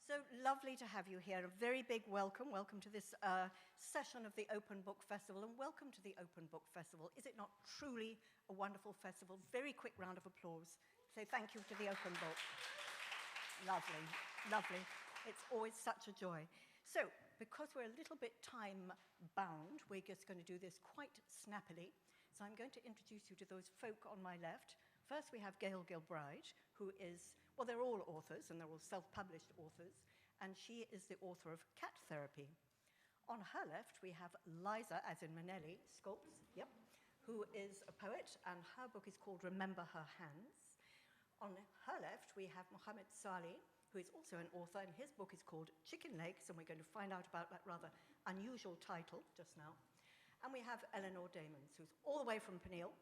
So lovely to have you here. A very big welcome. Welcome to this session of the Open Book Festival, and welcome to the Open Book Festival. Is it not truly a wonderful festival? Very quick round of applause. Say thank you to the Open Book. Lovely, lovely. It's always such a joy. So, because we're a little bit time-bound, we're just going to do this quite snappily. So I'm going to introduce you to those folk on my left. First, we have Gail Gilbride, who is, well, they're all authors, and they're all self-published authors, and she is the author of Cat Therapy. On her left, we have Liza, as in Manelli, Scholtz, yep, who is a poet, and her book is called Remember Her Hands. On her left, we have Mogamad Salie, who is also an author, and his book is called Chicken Legs, and we're going to find out about that rather unusual title just now. And we have Eleanor Damon, who's all the way from Peniel,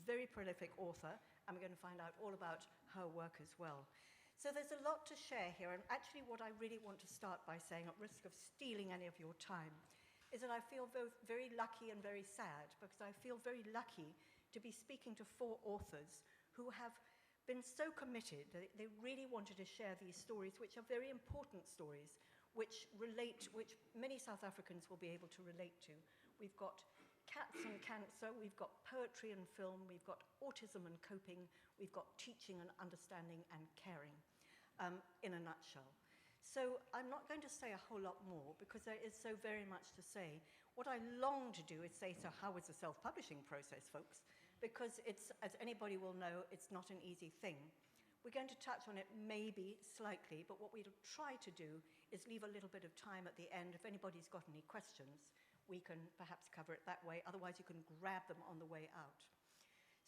very prolific author, and we're going to find out all about her work as well. So there's a lot to share here, and actually what I really want to start by saying, at risk of stealing any of your time, is that I feel both very lucky and very sad, because I feel very lucky to be speaking to 4 authors who have been so committed that they really wanted to share these stories, which are very important stories, which many South Africans will be able to relate to. We've got cats and cancer, we've got poetry and film, we've got autism and coping, we've got teaching and understanding and caring, in a nutshell. So I'm not going to say a whole lot more because there is so very much to say. What I long to do is say, so how was the self-publishing process, folks? Because it's, as anybody will know, it's not an easy thing. We're going to touch on it maybe slightly, but what we'll try to do is leave a little bit of time at the end. If anybody's got any questions, we can perhaps cover it that way. Otherwise, you can grab them on the way out.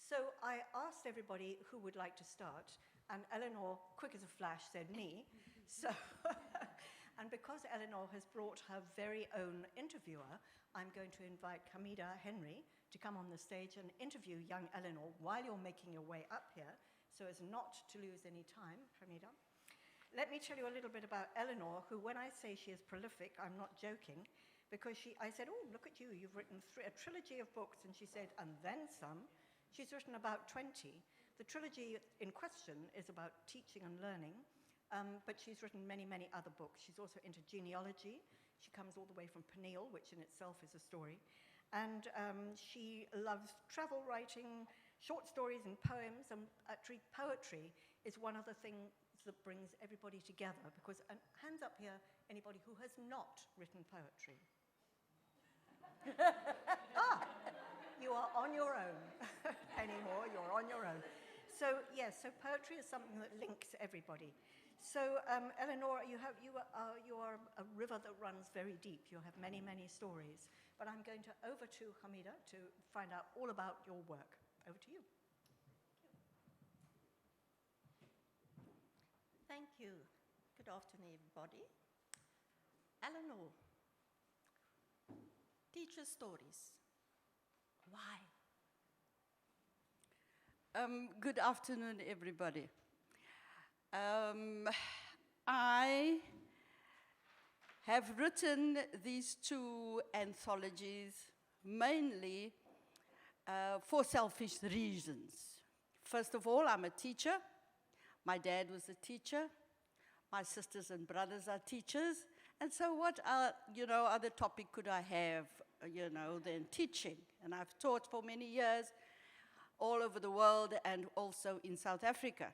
So I asked everybody who would like to start, and Eleanor, quick as a flash, said me. So, and because Eleanor has brought her very own interviewer, I'm going to invite Hamida Henry to come on the stage and interview young Eleanor while you're making your way up here, so as not to lose any time. Hamida. Let me tell you a little bit about Eleanor, who, when I say she is prolific, I'm not joking, because I said, oh, look at you, you've written a trilogy of books, and she said, and then some. She's written about 20. The trilogy in question is about teaching and learning, but she's written many, many other books. She's also into genealogy. She comes all the way from Peniel, which in itself is a story. And she loves travel writing, short stories and poems, and actually poetry is one of the things that brings everybody together, because, and hands up here, anybody who has not written poetry. You are on your own anymore, you're on your own. So yes, so poetry is something that links everybody. So Eleanor, you are a river that runs very deep. You have many, many stories. But I'm going to over to Hamida to find out all about your work. Over to you. Thank you. Good afternoon, everybody. Eleanor, teacher stories. Why? Good afternoon, everybody. I have written these 2 anthologies mainly for selfish reasons. First of all, I'm a teacher. My dad was a teacher. My sisters and brothers are teachers. And so what other topic could I have, than teaching? And I've taught for many years all over the world and also in South Africa.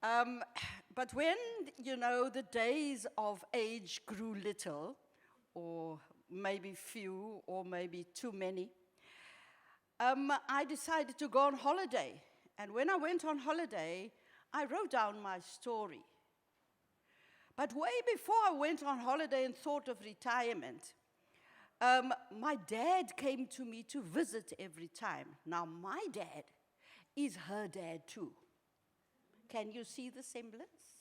But when, the days of age grew little, or maybe few, or maybe too many, I decided to go on holiday. And when I went on holiday, I wrote down my story. But way before I went on holiday and thought of retirement, my dad came to me to visit every time. Now, my dad is her dad too. Can you see the semblance?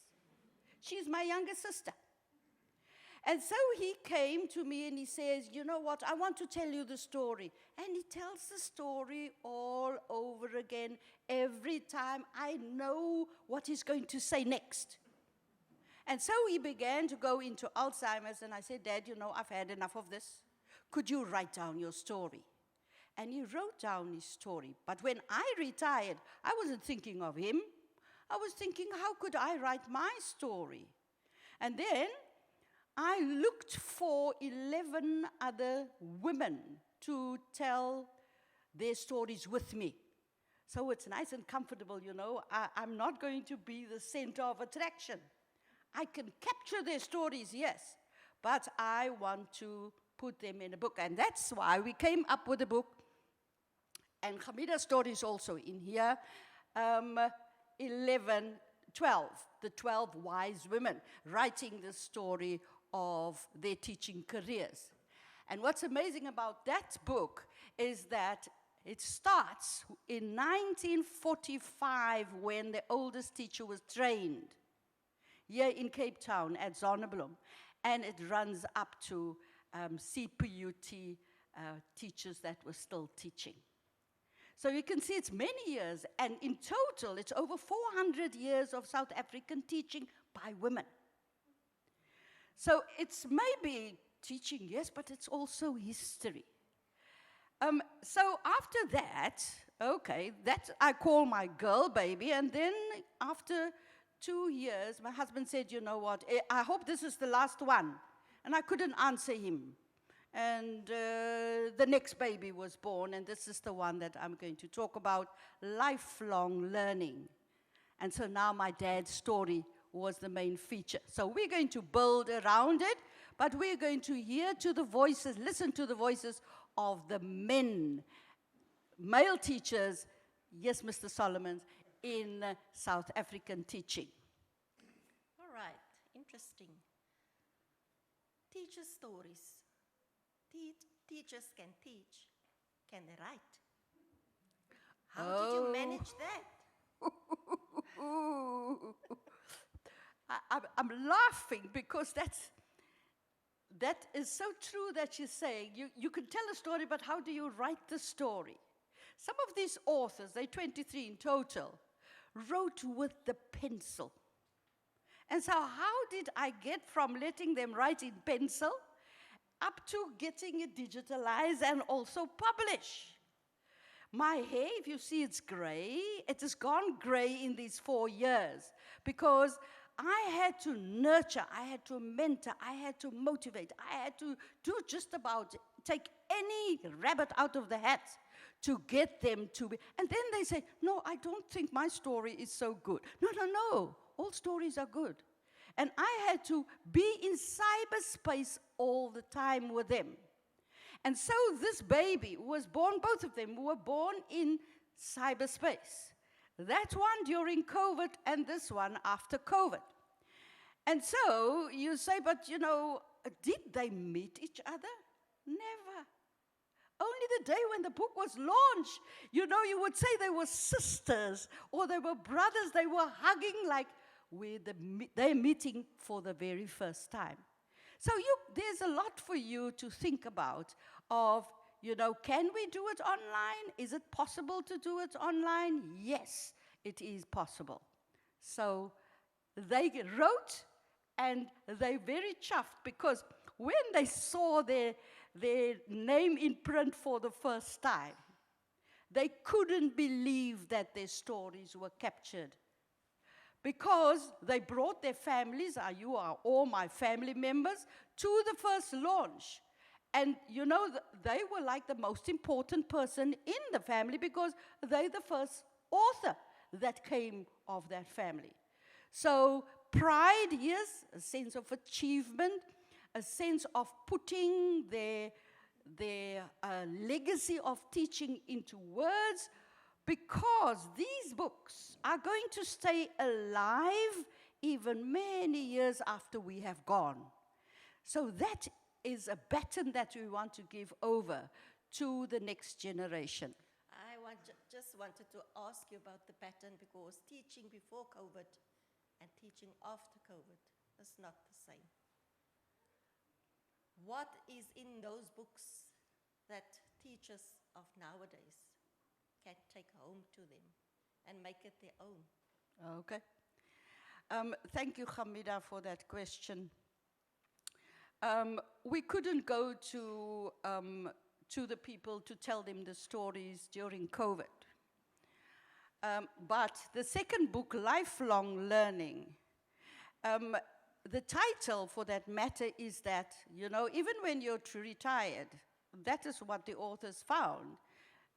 She's my younger sister. And so he came to me and he says, you know what, I want to tell you the story. And he tells the story all over again every time. I know what he's going to say next. And so he began to go into Alzheimer's, and I said, Dad, I've had enough of this. Could you write down your story? And he wrote down his story. But when I retired, I wasn't thinking of him. I was thinking, how could I write my story? And then I looked for 11 other women to tell their stories with me. So it's nice and comfortable, you know. I'm not going to be the center of attraction. I can capture their stories, yes, but I want to put them in a book. And that's why we came up with a book. And Hamida's story is also in here. 12, the 12 wise women, writing the story of their teaching careers. And what's amazing about that book is that it starts in 1945 when the oldest teacher was trained here in Cape Town at Zonneblom. And it runs up to CPUT teachers that were still teaching. So you can see it's many years, and in total, it's over 400 years of South African teaching by women. So it's maybe teaching, yes, but it's also history. So after that, okay, that I call my girl baby, and then after 2 years, my husband said, you know what, I hope this is the last one. And I couldn't answer him. And the next baby was born, and this is the one that I'm going to talk about, lifelong learning. And so now my dad's story was the main feature. So we're going to build around it, but we're going to listen to the voices of the men, male teachers, yes, Mr. Solomons, in South African teaching. All right, interesting. Teacher stories. Teachers can teach. Can they write? How did you manage that? I'm laughing because that is so true that you're saying. You can tell a story, but how do you write the story? Some of these authors, they're 23 in total, wrote with the pencil. And so how did I get from letting them write in pencil up to getting it digitalized and also publish? My hair, if you see, it's gray. It has gone gray in these 4 years because I had to nurture, I had to mentor, I had to motivate, I had to do just about take any rabbit out of the hat to get them to be. And then they say, no, I don't think my story is so good. No, all stories are good. And I had to be in cyberspace all the time with them. And so this baby was born, both of them were born in cyberspace. That one during COVID and this one after COVID. And so you say, but you know, did they meet each other? Never. Only the day when the book was launched, you know, you would say they were sisters or they were brothers. They were hugging like they're meeting for the very first time. So there's a lot for you to think about of, you know, can we do it online? Is it possible to do it online? Yes, it is possible. So they wrote, and they're very chuffed because when they saw their name in print for the first time, they couldn't believe that their stories were captured. Because they brought their families, you are all my family members, to the first launch. And you know, they were like the most important person in the family because they're the first author that came of that family. So pride, yes, a sense of achievement, a sense of putting their legacy of teaching into words, because these books are going to stay alive even many years after we have gone. So that is a baton that we want to give over to the next generation. I just wanted to ask you about the pattern because teaching before COVID and teaching after COVID is not the same. What is in those books that teachers of nowadays can take home to them and make it their own? Okay. Thank you, Hamida, for that question. We couldn't go to the people to tell them the stories during COVID. But the second book, Lifelong Learning, the title for that matter is that, even when you're retired, that is what the authors found,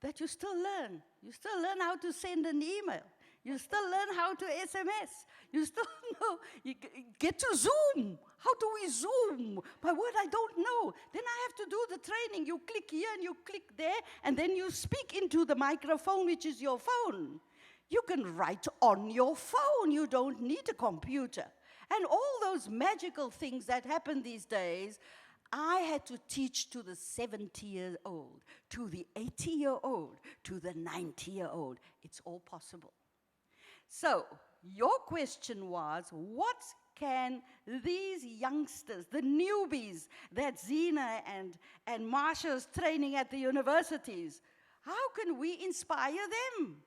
that you still learn. You still learn how to send an email. You still learn how to SMS. You still know, you get to Zoom. How do we Zoom? My word, I don't know. Then I have to do the training. You click here and you click there, and then you speak into the microphone, which is your phone. You can write on your phone. You don't need a computer. And all those magical things that happen these days, I had to teach to the 70-year-old, to the 80-year-old, to the 90-year-old. It's all possible. So, your question was, what can these youngsters, the newbies that Zina and Marsha's training at the universities, how can we inspire them?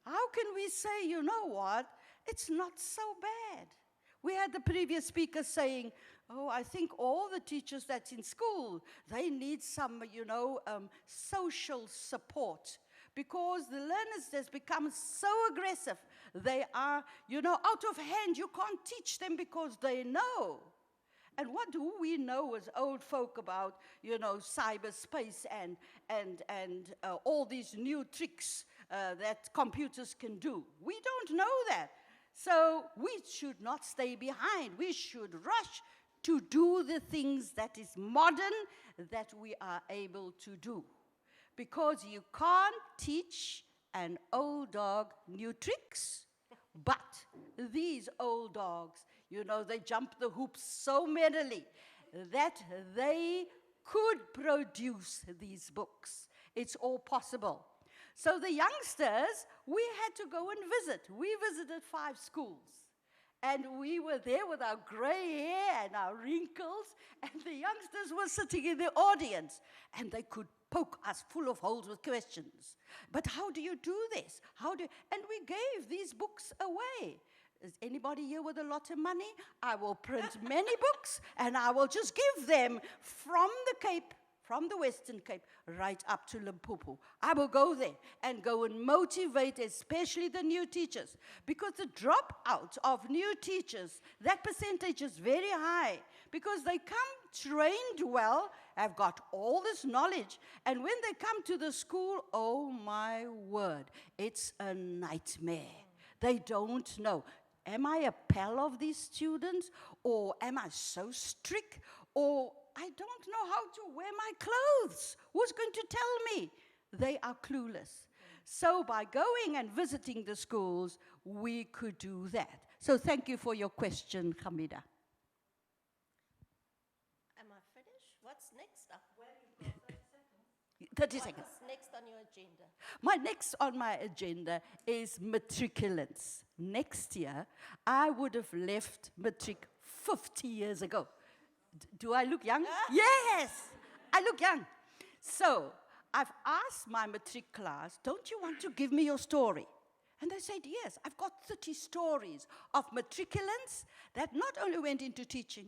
How can we say, you know what, it's not so bad? We had the previous speaker saying, oh, I think all the teachers that's in school, they need some, social support, because the learners has become so aggressive. They are, out of hand. You can't teach them because they know. And what do we know as old folk about, cyberspace and all these new tricks that computers can do? We don't know that. So we should not stay behind. We should rush to do the things that is modern, that we are able to do. Because you can't teach an old dog new tricks, but these old dogs, they jump the hoops so merrily that they could produce these books. It's all possible. So the youngsters, we had to go and visit. We visited 5 schools. And we were there with our gray hair and our wrinkles, and the youngsters were sitting in the audience, and they could poke us full of holes with questions. But how do you do this? And we gave these books away. Is anybody here with a lot of money? I will print many books, and I will just give them from the Cape, from the Western Cape, right up to Limpopo. I will go there and go and motivate especially the new teachers, because the dropout of new teachers, that percentage is very high, because they come trained well, have got all this knowledge, and when they come to the school, oh my word, it's a nightmare. They don't know. Am I a pal of these students, or am I so strict, or I don't know how to wear my clothes? Who's going to tell me? They are clueless. So by going and visiting the schools, we could do that. So thank you for your question, Hamida. Am I finished? What's next up? 30 seconds. What's next on your agenda? Next on my agenda is matriculants. Next year, I would have left matric 50 years ago. Do I look young? Yes, I look young. So I've asked my matric class, don't you want to give me your story? And they said, yes, I've got 30 stories of matriculants that not only went into teaching,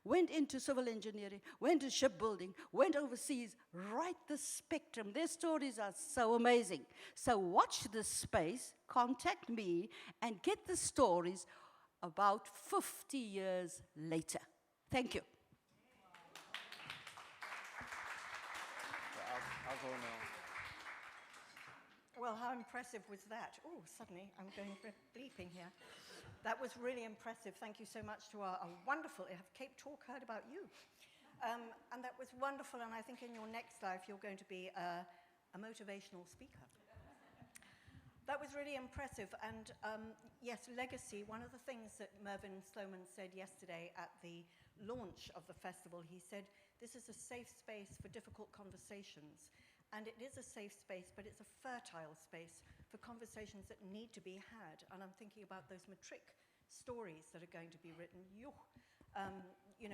went into civil engineering, went to shipbuilding, went overseas, right the spectrum. Their stories are so amazing. So watch this space, contact me, and get the stories about 50 years later. Thank you. I'll go now. Well, how impressive was that? Oh, suddenly I'm going for bleeping here. That was really impressive. Thank you so much to our wonderful, have Cape Talk heard about you? And that was wonderful, and I think in your next life you're going to be a motivational speaker. That was really impressive, and yes, legacy. One of the things that Mervyn Sloman said yesterday at the launch of the festival, he said, this is a safe space for difficult conversations. And it is a safe space, but it's a fertile space for conversations that need to be had. And I'm thinking about those matric stories that are going to be written.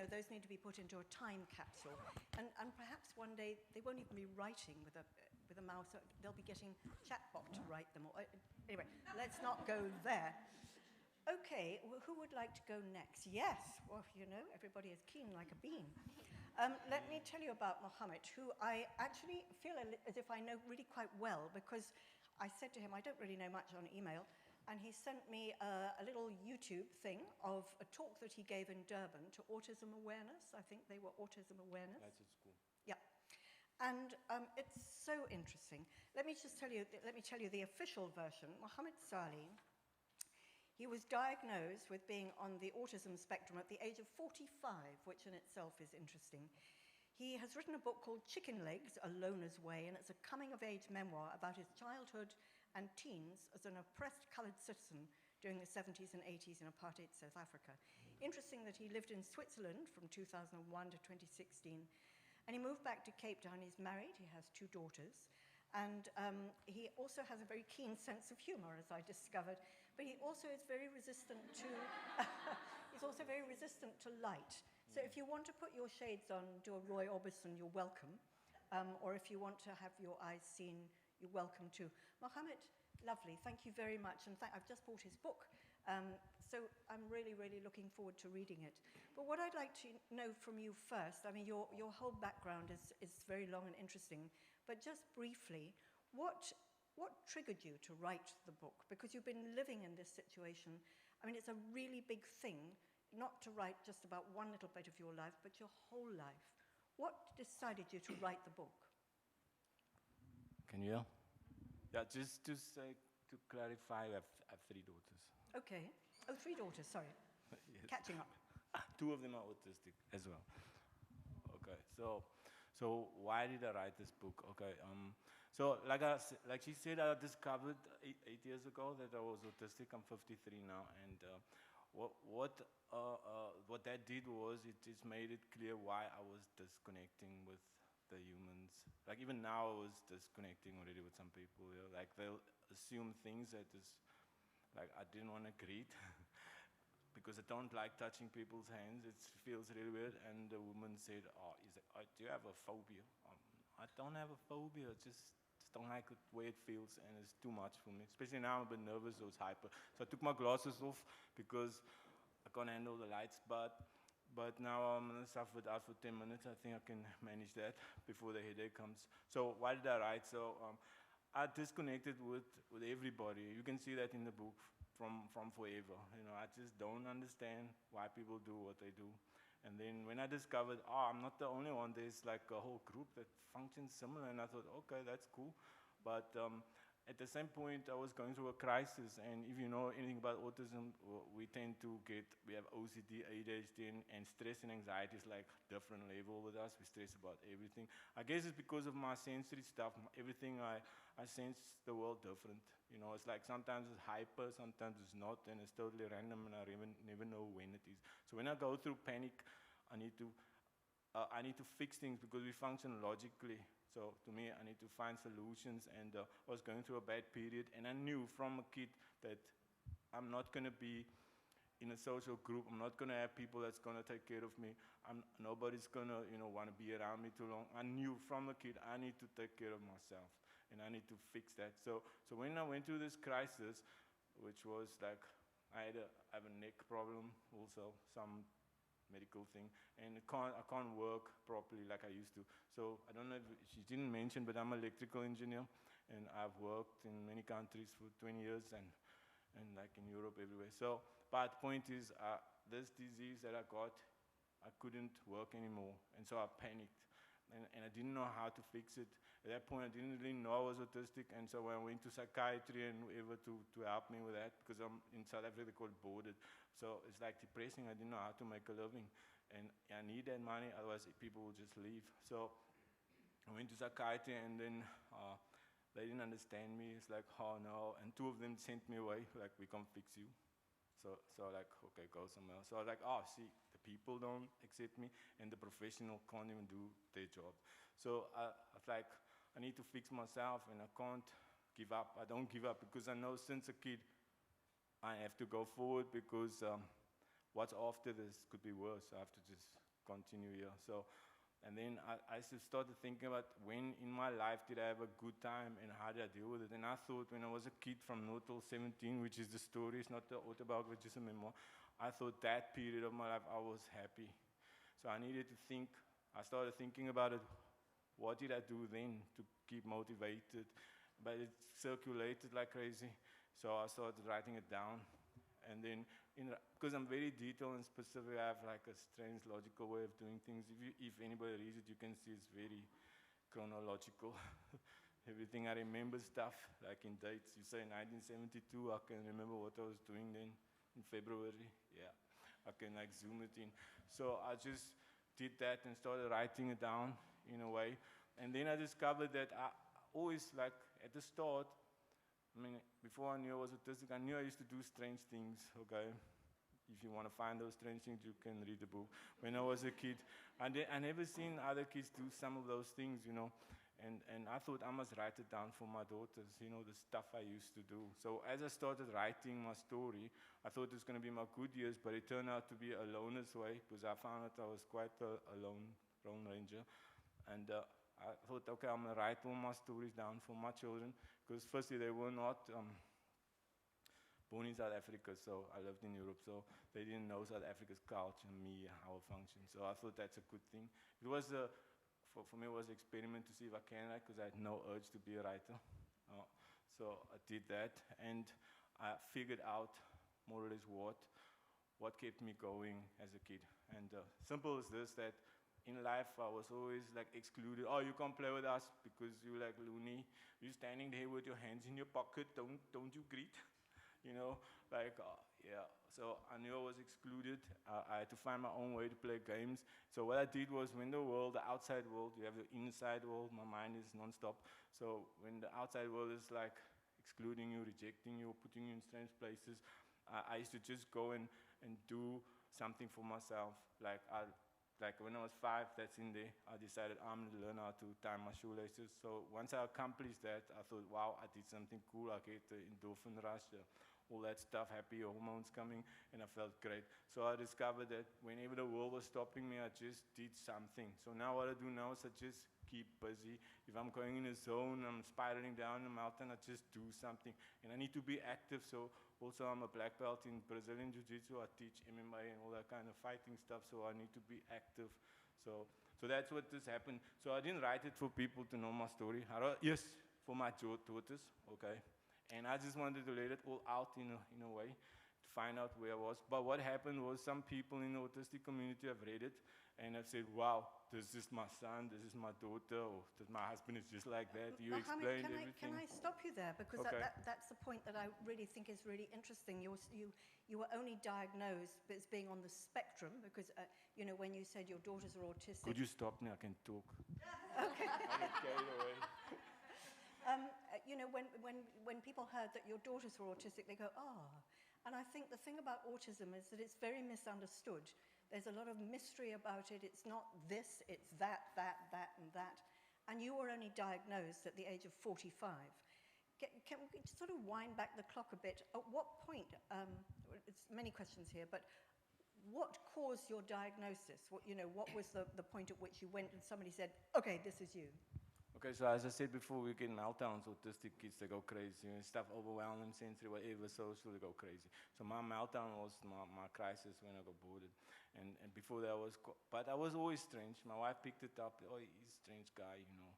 Those need to be put into a time capsule. And perhaps one day they won't even be writing with a mouse. They'll be getting chatbot to write them. Anyway, let's not go there. Okay, well, who would like to go next? Yes, well, everybody is keen like a bean. Let me tell you about Mohammed, who I actually feel as if I know really quite well, because I said to him, I don't really know much on email, and he sent me a little YouTube thing of a talk that he gave in Durban to autism awareness. I think they were autism awareness. That's at school. Yeah. And it's so interesting. Let me tell you the official version. Mohammed Salie, he was diagnosed with being on the autism spectrum at the age of 45, which in itself is interesting. He has written a book called Chicken Legs, A Loner's Way, and it's a coming-of-age memoir about his childhood and teens as an oppressed coloured citizen during the 70s and 80s in apartheid South Africa. Interesting that he lived in Switzerland from 2001 to 2016, and he moved back to Cape Town. He's married, he has 2 daughters, and he also has a very keen sense of humour, as I discovered, but he also is very resistant to, he's also very resistant to light. So if you want to put your shades on, do a Roy Orbison, you're welcome. Or if you want to have your eyes seen, you're welcome too. Mohammed, lovely, thank you very much. And I've just bought his book, so I'm really, really looking forward to reading it. But what I'd like to know from you first, I mean, your whole background is very long and interesting, but just briefly, what triggered you to write the book? Because you've been living in this situation. I mean, it's a really big thing, not to write just about one little bit of your life, but your whole life. What decided you to write the book? Can you hear? Yeah, just to clarify, I have 3 daughters. Okay. Oh, 3 daughters, sorry. Yes. Catching up. 2 of them are autistic as well. Okay, so why did I write this book? Okay, so like she said, I discovered 8 years ago that I was autistic. I'm 53 now, and what that did was it just made it clear why I was disconnecting with the humans. Like even now I was disconnecting already with some people. You know? Like they'll assume things that is, like I didn't want to greet because I don't like touching people's hands. It feels really weird. And the woman said, do you have a phobia? I don't have a phobia, just don't like the way it feels, and it's too much for me. Especially now I'm a bit nervous, so it's hyper. So I took my glasses off because I can't handle the lights, but now I'm going to suffer it out for 10 minutes. I think I can manage that before the headache comes. So why did I write? So I disconnected with everybody. You can see that in the book from forever. You know, I just don't understand why people do what they do. And then when I discovered, I'm not the only one, there's like a whole group that functions similar, and I thought, okay, that's cool. But at the same point, I was going through a crisis, and if you know anything about autism, we have OCD, ADHD, and stress and anxiety is like different level with us. We stress about everything. I guess it's because of my sensory stuff, everything I sense the world different. You know, it's like sometimes it's hyper, sometimes it's not, and it's totally random, and I never know when it is. So when I go through panic, I need to fix things because we function logically. So to me, I need to find solutions, and I was going through a bad period, and I knew from a kid that I'm not going to be in a social group. I'm not going to have people that's going to take care of me. Nobody's going to want to be around me too long. I knew from a kid I need to take care of myself, and I need to fix that. So when I went through this crisis, which was like I have a neck problem, also some medical thing, and I can't work properly like I used to. So I don't know if she didn't mention, but I'm an electrical engineer, and I've worked in many countries for 20 years, and like in Europe everywhere. So, but the point is, this disease that I got, I couldn't work anymore, and so I panicked, and I didn't know how to fix it. At that point, I didn't really know I was autistic, and so when I went to psychiatry and whoever to help me with that, because I'm in South Africa, they're called boarded. So it's like depressing. I didn't know how to make a living, and I need that money, otherwise people will just leave. So I went to psychiatry, and then they didn't understand me. It's like, oh no, and 2 of them sent me away, like, we can't fix you. So like, okay, go somewhere else. So I was like, see, the people don't accept me, and the professional can't even do their job. So I was like, I need to fix myself, and I can't give up. I don't give up because I know since a kid I have to go forward, because what's after this could be worse. I have to just continue here. So, and then I started thinking about when in my life did I have a good time and how did I deal with it. And I thought when I was a kid from 0 till 17, which is the story, it's not the autobiography, it's just a memoir, I thought that period of my life I was happy. So I needed to think. I started thinking about it. What did I do then to keep motivated? But it circulated like crazy. So I started writing it down. And then, because I'm very detailed and specific, I have like a strange logical way of doing things. If anybody reads it, you can see it's very chronological. Everything I remember stuff, like in dates. You say 1972, I can remember what I was doing then in February. Yeah, I can like zoom it in. So I just did that and started writing it down in a way. And then I discovered that I always, like at the start, I mean, before I knew I was autistic, I knew I used to do strange things, okay? If you want to find those strange things, you can read the book. When I was a kid, I never seen other kids do some of those things, you know. And I thought I must write it down for my daughters, you know, the stuff I used to do. So as I started writing my story, I thought it was going to be my good years, but it turned out to be a loner's way, because I found that I was quite a lone ranger. And I thought, okay, I'm going to write all my stories down for my children, because firstly, they were not born in South Africa, so I lived in Europe, so they didn't know South Africa's culture, me, how it functions. So I thought that's a good thing. It was, for me, it was an experiment to see if I can write, because I had no urge to be a writer. So I did that, and I figured out more or less what kept me going as a kid. And simple as this, that in life, I was always like excluded. Oh, you can't play with us because you're like loony. You're standing there with your hands in your pocket. Don't you greet? You know, like, yeah. So I knew I was excluded. I had to find my own way to play games. So what I did was, when the outside world, you have the inside world, my mind is nonstop. So when the outside world is like excluding you, rejecting you, putting you in strange places, I used to just go and do something for myself. Like when I was 5, that's in there, I decided I'm going to learn how to tie my shoelaces. So once I accomplished that, I thought, wow, I did something cool. I get the endorphin rush, all that stuff, happy hormones coming, and I felt great. So I discovered that whenever the world was stopping me, I just did something. So now what I do now is I just keep busy. If I'm going in a zone, I'm spiraling down the mountain, I just do something. And I need to be active, so also I'm a black belt in Brazilian Jiu-Jitsu. I teach MMA and all that kind of fighting stuff, so I need to be active. So that's what just happened. So I didn't write it for people to know my story. Yes, for my daughters, okay. And I just wanted to let it all out in a way, to find out where I was. But what happened was, some people in the autistic community have read it and have said, wow, this is my son, this is my daughter, or my husband is just like that. You explained everything. Can I stop you there? Because Okay. that's the point that I really think is really interesting. You were only diagnosed as being on the spectrum, because, you know, when you said your daughters are autistic. Could you stop me? I can talk. Okay. I get carried away. You know, when people heard that your daughters were autistic, they go, oh. And I think the thing about autism is that it's very misunderstood. There's a lot of mystery about it. It's not this, it's that, and that. And you were only diagnosed at the age of 45. Can we sort of wind back the clock a bit? At what point, it's many questions here, but what caused your diagnosis? What was the point at which you went and somebody said, okay, this is you? Okay, so as I said before, we get meltdowns. Autistic kids, they go crazy. Stuff overwhelm them, sensory, whatever, social, they go crazy. So my meltdown was my crisis when I got boarded. And before that, but I was always strange. My wife picked it up. Oh, he's a strange guy, you know.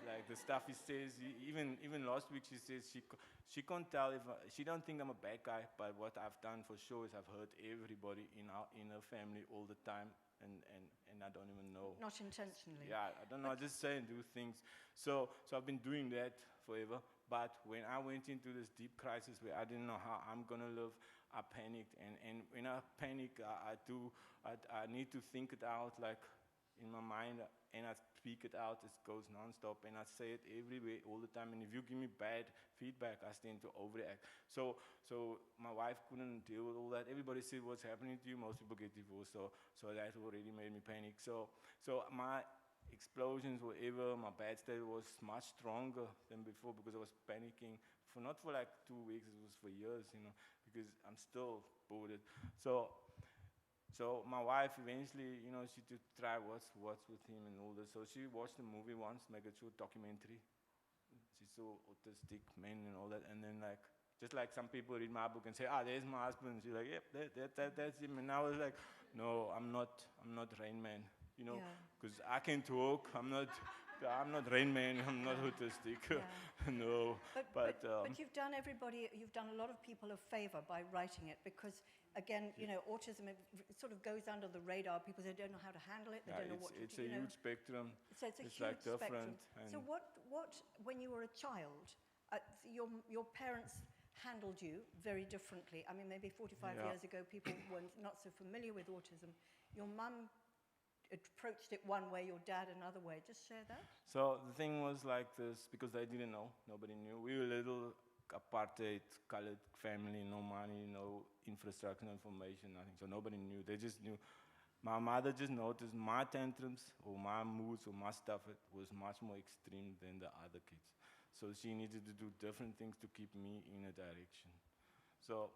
Like the stuff he says, even last week she says she can't tell she don't think I'm a bad guy, but what I've done for sure is I've hurt everybody in her family all the time. And I don't even know. Not intentionally. Yeah, I don't know. I just say and do things. So I've been doing that forever. But when I went into this deep crisis where I didn't know how I'm gonna live, I panicked. And when I panic, I need to think it out, like in my mind, and I speak it out. It goes nonstop, and I say it everywhere all the time. And if you give me bad feedback, I tend to overreact. So my wife couldn't deal with all that. Everybody said, what's happening to you? Most people get divorced, so that already made me panic. So my explosions, whatever, my bad state was much stronger than before, because I was panicking not for like 2 weeks, it was for years, you know, because I'm still bored. So my wife eventually, you know, she did try what's with him and all this. So she watched the movie once, make a short documentary. She saw autistic men and all that, and then like, just like some people read my book and say, there's my husband. She's like, yep, that's him. And I was like, no, I'm not Rain Man, you know, because I can talk. I'm not I'm not Rain Man, I'm not autistic. No. But you've done a lot of people a favor by writing it because, again, autism it sort of goes under the radar. People they don't know how to handle it. They don't know what to do. It's a huge spectrum. So it's a huge like different. spectrum. So what when you were a child, your parents handled you very differently. I mean, maybe 45 years ago, people were not so familiar with autism. Your mum approached it one way, your dad another way. Just share that. So the thing was like this, because they didn't know, nobody knew. We were a little apartheid, colored family, no money, no infrastructure, no information, nothing. So nobody knew. They just knew. My mother just noticed my tantrums or my moods or my stuff was much more extreme than the other kids. So she needed to do different things to keep me in a direction. So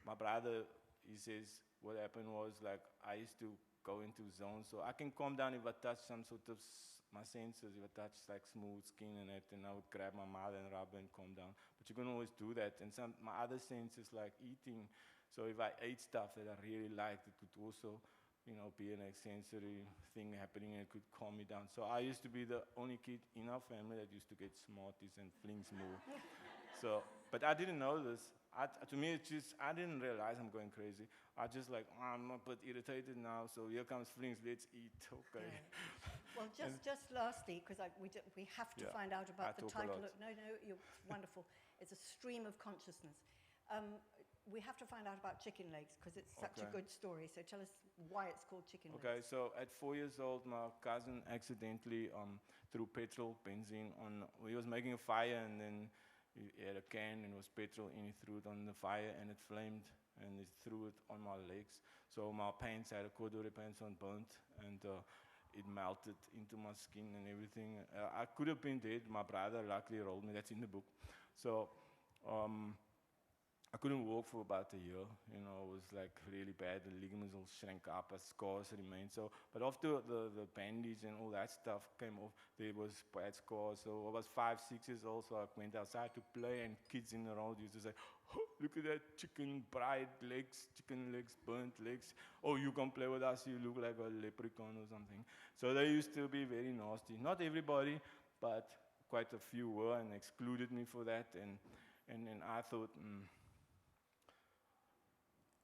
my brother, he says, what happened was like I used to go into zones. So I can calm down if I touch some sort of my senses, if I touch like smooth skin and that, and I would grab my mouth and rub and calm down. But you couldn't always do that. And my other senses like eating. So if I ate stuff that I really liked, it could also, be an sensory thing happening and it could calm me down. So I used to be the only kid in our family that used to get Smarties and Flings more. But I didn't know this. To me, it's just, I didn't realize I'm going crazy. I just like, I'm a bit irritated now, so here comes Flings, let's eat, okay. Yeah. Well, just lastly, because we have to find out about the title. No, you're wonderful. It's a stream of consciousness. We have to find out about chicken legs, because it's such a good story. So tell us why it's called chicken legs. Okay, so at 4 years old, my cousin accidentally threw petrol, benzene he was making a fire, and then he had a can and it was petrol, and he threw it on the fire and it flamed, and he threw it on my legs. So my pants, I had a corduroy pants on, burnt, and it melted into my skin and everything. I could have been dead. My brother luckily rolled me. That's in the book. So I couldn't walk for about a year. It was like really bad. The ligaments all shrank up, scars remained. But after the bandage and all that stuff came off, there was bad scars. So I was 5, 6 years old, so I went outside to play, and kids in the road used to say, oh, look at that chicken legs, burnt legs. Oh, you can play with us, you look like a leprechaun or something. So they used to be very nasty. Not everybody, but quite a few were, and excluded me for that. And I thought,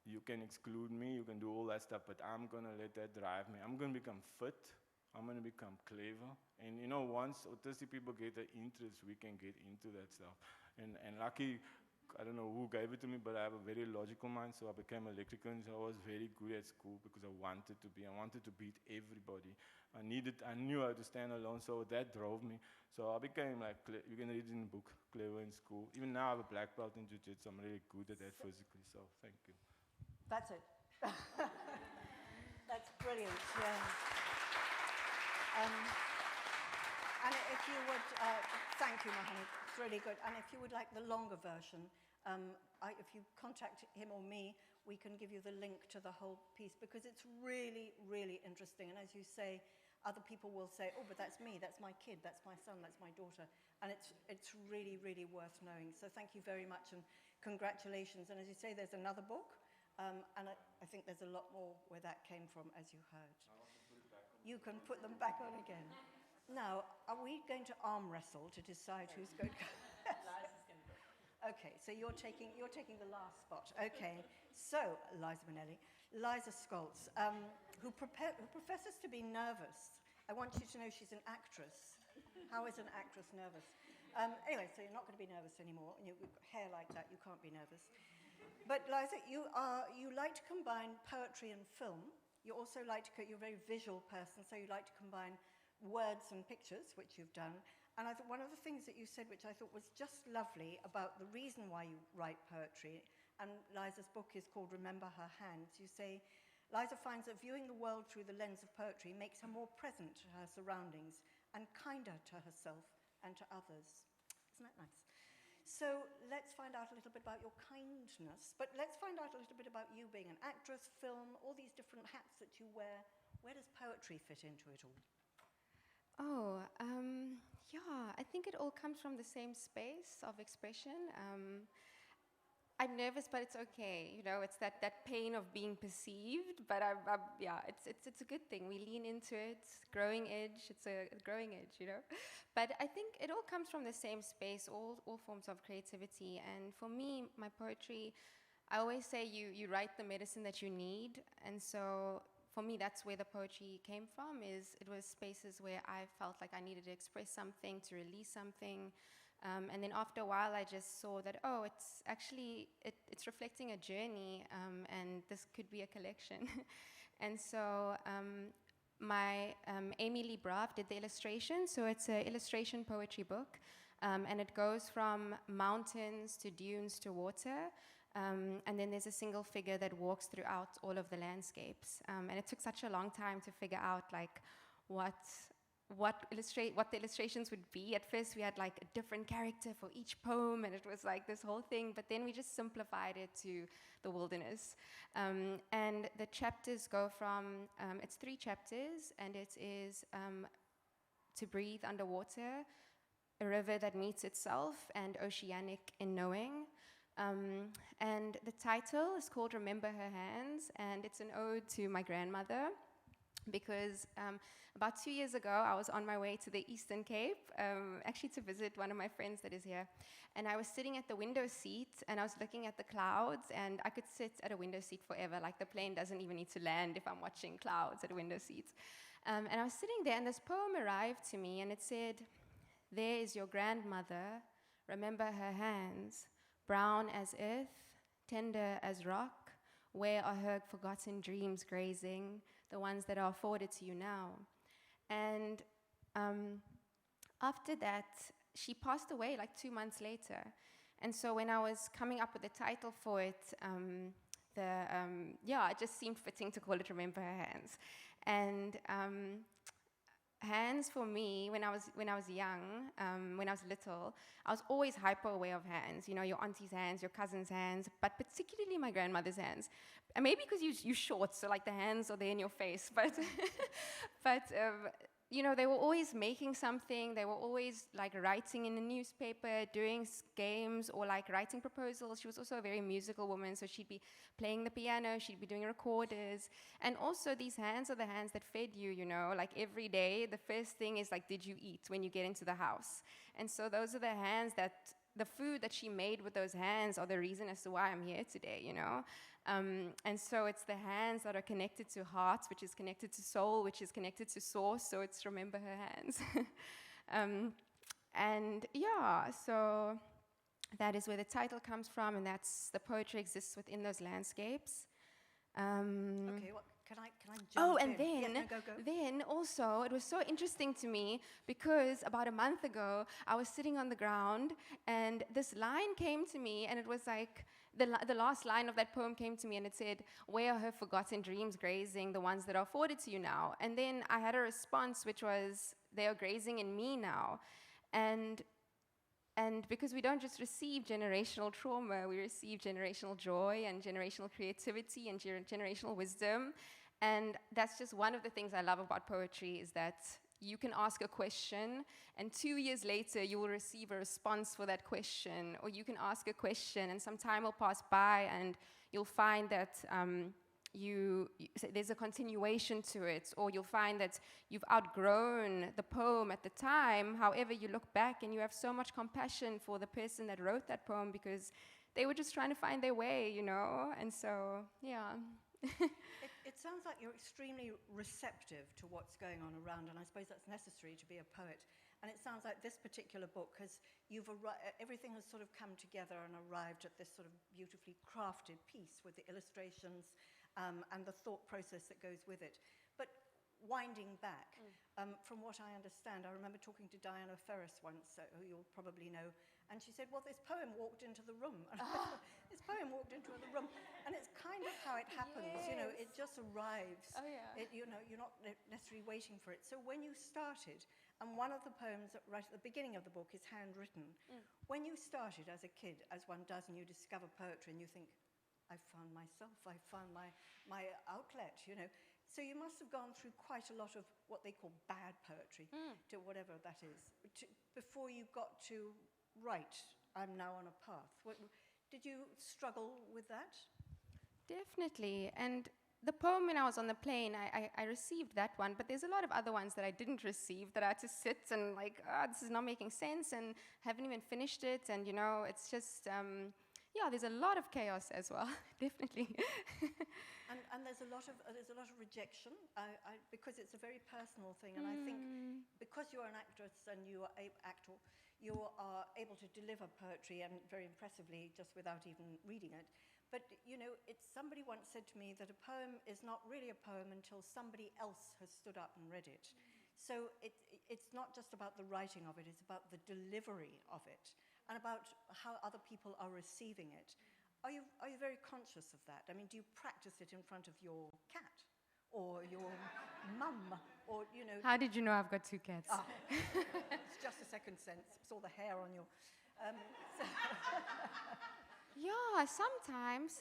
you can exclude me, you can do all that stuff, but I'm going to let that drive me. I'm going to become fit. I'm going to become clever. And once autistic people get the interest, we can get into that stuff. And lucky, I don't know who gave it to me, but I have a very logical mind, so I became electrical, so I was very good at school because I wanted to beat everybody. I knew how to stand alone, so that drove me. So I became like, you can read it in the book, clever in school. Even now I have a black belt in jiu-jitsu, I'm really good at that physically, so thank you. That's it. That's brilliant, yeah. And if you would, thank you, Mohammed, it's really good. And if you would like the longer version, if you contact him or me, we can give you the link to the whole piece, because it's really, really interesting. And as you say, other people will say, oh, but that's me, that's my kid, that's my son, that's my daughter. And it's really, really worth knowing. So thank you very much, and congratulations. And as you say, there's another book. And I think there's a lot more where that came from, as you heard. You can put them back on again. Now, are we going to arm wrestle to decide who's going to go? Liza's going to go. Okay, so you're taking the last spot. Okay, so Liza Minnelli, Liza Scholtz, who professes to be nervous. I want you to know she's an actress. How is an actress nervous? Anyway, so you're not going to be nervous anymore. You've got hair like that, you can't be nervous. But Liza, you like to combine poetry and film. You also you're a very visual person, so you like to combine words and pictures, which you've done. And I thought one of the things that you said, which I thought was just lovely, about the reason why you write poetry, and Liza's book is called Remember Her Hands. You say, Liza finds that viewing the world through the lens of poetry makes her more present to her surroundings and kinder to herself and to others. Isn't that nice? So let's find out a little bit about your kindness, but let's find out a little bit about you being an actress, film, all these different hats that you wear. Where does poetry fit into it all? Yeah, I think it all comes from the same space of expression. I'm nervous, but it's okay. You know, it's that pain of being perceived. But yeah, it's a good thing. We lean into it. Growing edge. It's a growing edge, you know. But I think it all comes from the same space. All forms of creativity. And for me, my poetry, I always say you write the medicine that you need. And so for me, that's where the poetry came from. It was spaces where I felt like I needed to express something, to release something. And then after a while, I just saw that, oh, it's actually, it's reflecting a journey, and this could be a collection. And so my Amy Lee Braff did the illustration, so it's an illustration poetry book, and it goes from mountains to dunes to water, and then there's a single figure that walks throughout all of the landscapes. And it took such a long time to figure out, like, what the illustrations would be. At first we had like a different character for each poem, and it was like this whole thing, but then we just simplified it to the wilderness. And the chapters go from, it's 3 chapters, and it is to breathe underwater, a river that meets itself, and oceanic in knowing. And the title is called Remember Her Hands, and it's an ode to my grandmother, because about 2 years ago, I was on my way to the Eastern Cape, actually to visit one of my friends that is here. And I was sitting at the window seat, and I was looking at the clouds, and I could sit at a window seat forever. Like, the plane doesn't even need to land if I'm watching clouds at a window seat. And I was sitting there, and this poem arrived to me, and it said, "There is your grandmother, remember her hands, brown as earth, tender as rock. Where are her forgotten dreams grazing, the ones that are afforded to you now?" And after that, she passed away like 2 months later. And so when I was coming up with the title for it, it just seemed fitting to call it Remember Her Hands. And hands for me, when I was young, when I was little, I was always hyper aware of hands. You know, your auntie's hands, your cousin's hands, but particularly my grandmother's hands. And maybe because you're short, so like the hands are there in your face. But, you know, they were always making something. They were always like writing in the newspaper, doing games, or like writing proposals. She was also a very musical woman, so she'd be playing the piano, she'd be doing recorders. And also these hands are the hands that fed you, you know, like every day. The first thing is like, did you eat when you get into the house? And so those are the hands that, the food that she made with those hands are the reason as to why I'm here today, you know? And so it's the hands that are connected to heart, which is connected to soul, which is connected to source, so it's Remember Her Hands. And yeah, so that is where the title comes from, and that's, the poetry exists within those landscapes. Okay, well, can I jump Oh, in? and then, Yes, no, go. then also, it was so interesting to me because about a month ago, I was sitting on the ground, and this line came to me, and it was like, the last line of that poem came to me, and it said, "Where are her forgotten dreams grazing, the ones that are afforded to you now?" And then I had a response, which was, "They are grazing in me now." And because we don't just receive generational trauma, we receive generational joy and generational creativity and generational wisdom. And that's just one of the things I love about poetry, is that you can ask a question, and 2 years later, you will receive a response for that question. Or you can ask a question, and some time will pass by, and you'll find that there's a continuation to it, or you'll find that you've outgrown the poem at the time. However, you look back and you have so much compassion for the person that wrote that poem, because they were just trying to find their way, you know? And so, yeah. It sounds like you're extremely receptive to what's going on around, and I suppose that's necessary to be a poet. And it sounds like this particular book everything has sort of come together and arrived at this sort of beautifully crafted piece with the illustrations and the thought process that goes with it. But winding back, from what I understand, I remember talking to Diana Ferris once, who you'll probably know, and she said, well, this poem walked into the room. And this poem walked into the room. And it's kind of how it happens, you know, it just arrives. Oh, yeah. You know, you're not necessarily waiting for it. So when you started, and one of the poems right at the beginning of the book is handwritten. When you started as a kid, as one does, and you discover poetry, and you think, I found myself, I found my outlet, you know. So you must have gone through quite a lot of what they call bad poetry, to whatever that is, before you got to, right, I'm now on a path. Did you struggle with that? Definitely. And the poem when I was on the plane, I received that one, but there's a lot of other ones that I didn't receive that I had to sit and like, this is not making sense and haven't even finished it. And, you know, it's just, there's a lot of chaos as well, definitely. And there's a lot of rejection because it's a very personal thing. And I think because you're an actress and you are you are able to deliver poetry and very impressively just without even reading it. But you know, somebody once said to me that a poem is not really a poem until somebody else has stood up and read it. So it's not just about the writing of it; it's about the delivery of it and about how other people are receiving it. Are you very conscious of that? I mean, do you practice it in front of your cat or your mum or, you know? How did you know I've got 2 cats? It's just a second sense. It's all the hair on your... Yeah, sometimes.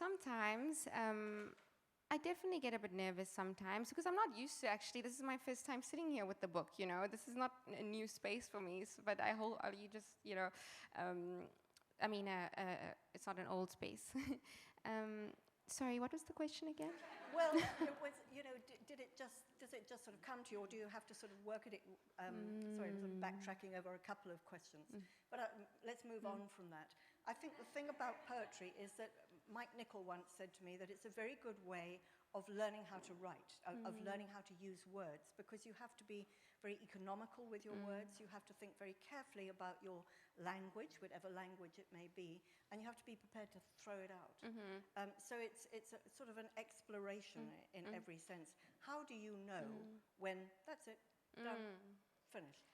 I definitely get a bit nervous sometimes because I'm not used to actually. This is my first time sitting here with the book, you know. This is not a new space for me, but it's not an old space. Sorry, what was the question again? Well, it was, you know, does it just sort of come to you, or do you have to sort of work at it? Sorry, I'm sort of backtracking over a couple of questions. But let's move on from that. I think the thing about poetry is that Mike Nichol once said to me that it's a very good way of learning how to write, of learning how to use words, because you have to be very economical with your words. You have to think very carefully about your language, whatever language it may be, and you have to be prepared to throw it out. So it's a sort of an exploration in every sense. How do you know when that's it, done, finished?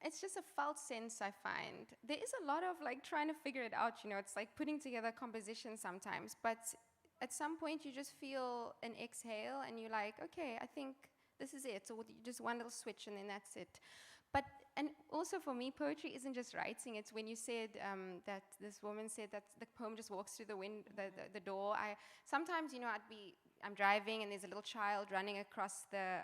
It's just a false sense, I find. There is a lot of like trying to figure it out, you know, it's like putting together composition sometimes, but at some point you just feel an exhale and you're like, okay, I think this is it. So just one little switch and then that's it. But, and also for me, poetry isn't just writing. It's when you said that this woman said that the poem just walks through the door. Sometimes, you know, I'm driving and there's a little child running across the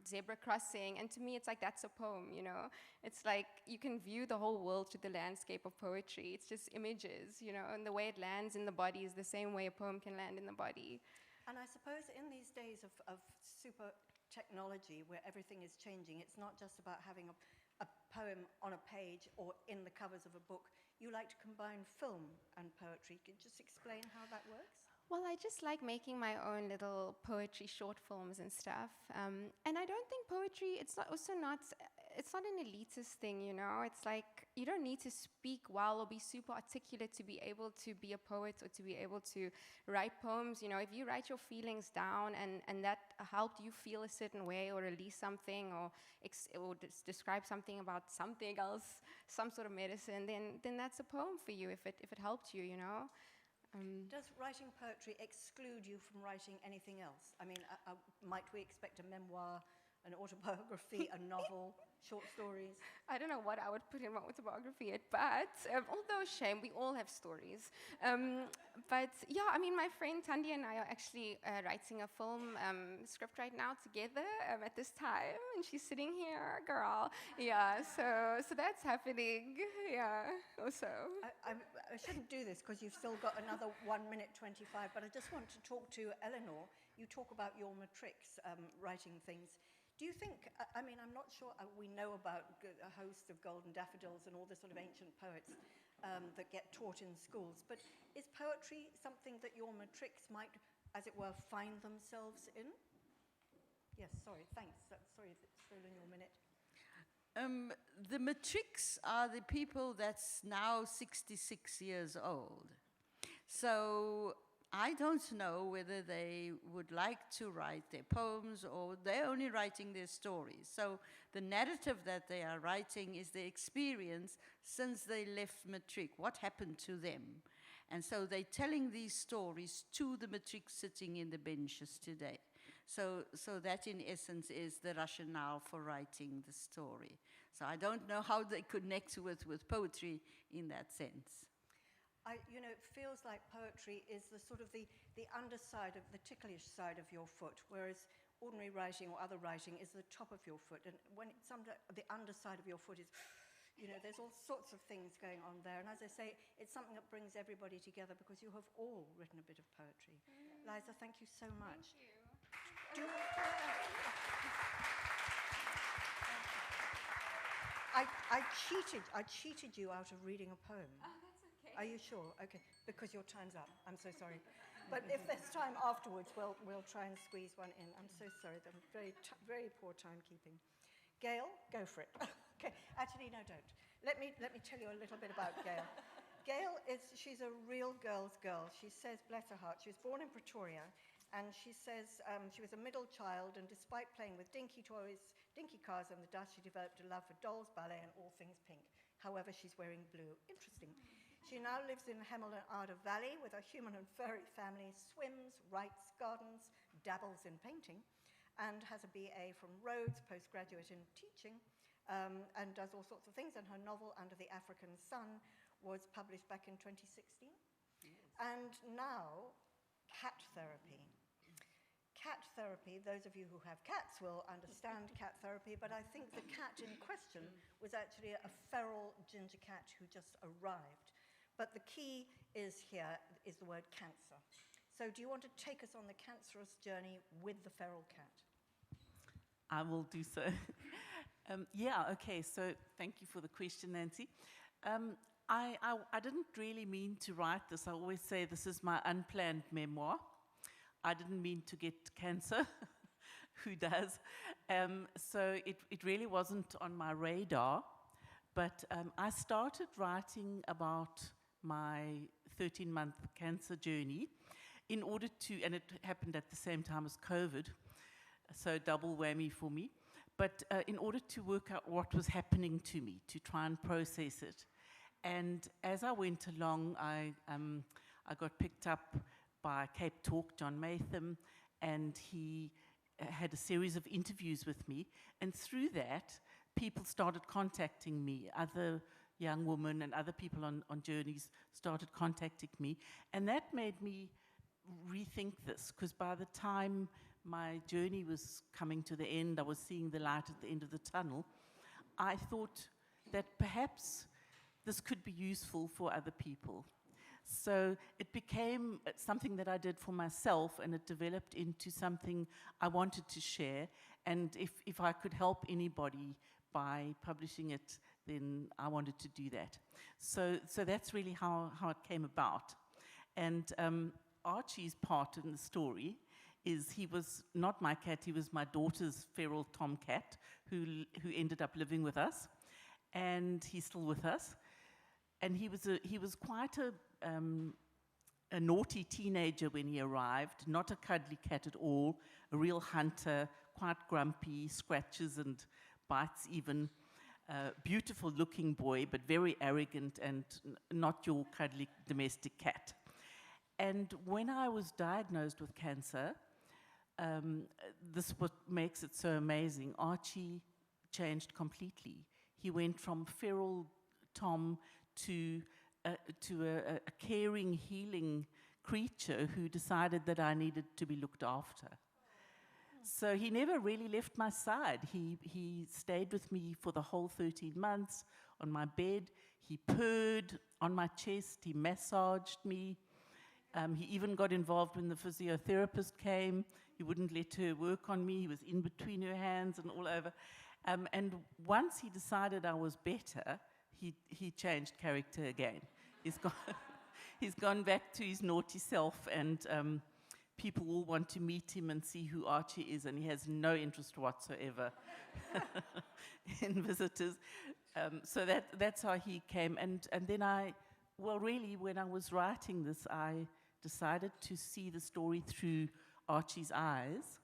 zebra crossing, and to me it's like that's a poem, you know. It's like you can view the whole world through the landscape of poetry. It's just images, you know, and the way it lands in the body is the same way a poem can land in the body. And I suppose in these days of super technology where everything is changing, it's not just about having a poem on a page or in the covers of a book. You like to combine film and poetry. Can you just explain how that works? Well, I just like making my own little poetry short films and stuff. And I don't think poetry, it's not an elitist thing, you know. It's like you don't need to speak well or be super articulate to be able to be a poet or to be able to write poems. You know, if you write your feelings down and that helped you feel a certain way or release something or describe something about something else, some sort of medicine, then that's a poem for you if it helped you, you know. Does writing poetry exclude you from writing anything else? I mean, might we expect a memoir, an autobiography, a novel, short stories? I don't know what I would put in my autobiography yet, but although shame, we all have stories. But yeah, I mean, my friend Tandy and I are actually writing a film script right now together at this time, and she's sitting here, girl. Yeah, so that's happening. Yeah, also. I shouldn't do this because you've still got another 1 minute 25, but I just want to talk to Eleanor. You talk about your matrics, writing things. Do you think, I mean, I'm not sure we know about a host of golden daffodils and all the sort of ancient poets that get taught in schools, but is poetry something that your matrics might, as it were, find themselves in? Yes, sorry, thanks. Sorry if it's stolen your minute. The matrics are the people that's now 66 years old. So I don't know whether they would like to write their poems or they're only writing their stories. So the narrative that they are writing is their experience since they left matric, what happened to them. And so they're telling these stories to the matric sitting in the benches today. So that in essence is the rationale for writing the story. So I don't know how they connect with poetry in that sense. You know, it feels like poetry is the sort of the underside of the ticklish side of your foot, whereas ordinary writing or other writing is the top of your foot. And when the underside of your foot is You know, there's all sorts of things going on there. And as I say, it's something that brings everybody together because you have all written a bit of poetry. Liza, thank you so much. Thank you. I cheated you out of reading a poem. Oh, that's okay. Are you sure? Okay, because your time's up. I'm so sorry. But if there's time afterwards, we'll try and squeeze one in. I'm so sorry. I'm very poor timekeeping. Gail, go for it. Okay, actually, no, don't. Let me tell you a little bit about Gail. She's a real girl's girl. She says, bless her heart, she was born in Pretoria, and she says she was a middle child, and despite playing with dinky toys, dinky cars in the dust, she developed a love for dolls, ballet, and all things pink. However, she's wearing blue. Interesting. She now lives in Hemel and Arda Valley with a human and furry family, swims, writes, gardens, dabbles in painting, and has a BA from Rhodes, postgraduate in teaching, and does all sorts of things. And her novel, Under the African Sun, was published back in 2016. Yes. And now, cat therapy. Cat therapy, those of you who have cats will understand cat therapy, but I think the cat in question was actually a feral ginger cat who just arrived. But the key is here is the word cancer. So do you want to take us on the cancerous journey with the feral cat? I will do so. Okay, so thank you for the question, Nancy. I didn't really mean to write this. I always say this is my unplanned memoir. I didn't mean to get cancer. Who does? So it really wasn't on my radar. But I started writing about my 13-month cancer journey in order to, and it happened at the same time as COVID, so double whammy for me, but in order to work out what was happening to me, to try and process it. And as I went along, I got picked up by Cape Talk, John Matham, and he had a series of interviews with me. And through that, people started contacting me. Other young women and other people on journeys started contacting me. And that made me rethink this, because by the time my journey was coming to the end, I was seeing the light at the end of the tunnel, I thought that perhaps this could be useful for other people. So it became something that I did for myself, and it developed into something I wanted to share. And if I could help anybody by publishing it, then I wanted to do that. So that's really how it came about. And Archie's part in the story is he was not my cat, he was my daughter's feral tomcat who ended up living with us. And he's still with us. And he was quite a naughty teenager when he arrived, not a cuddly cat at all, a real hunter, quite grumpy, scratches and bites even. Beautiful looking boy, but very arrogant and not your cuddly domestic cat. And when I was diagnosed with cancer, this what makes it so amazing. Archie changed completely. He went from feral Tom to a caring, healing creature who decided that I needed to be looked after. So he never really left my side. He stayed with me for the whole 13 months on my bed. He purred on my chest. He massaged me. He even got involved when the physiotherapist came. He wouldn't let her work on me. He was in between her hands and all over. And once he decided I was better, he changed character again. He's gone back to his naughty self, and people will want to meet him and see who Archie is, and he has no interest whatsoever in visitors. So that's how he came. And then really, when I was writing this, I decided to see the story through Archie's eyes,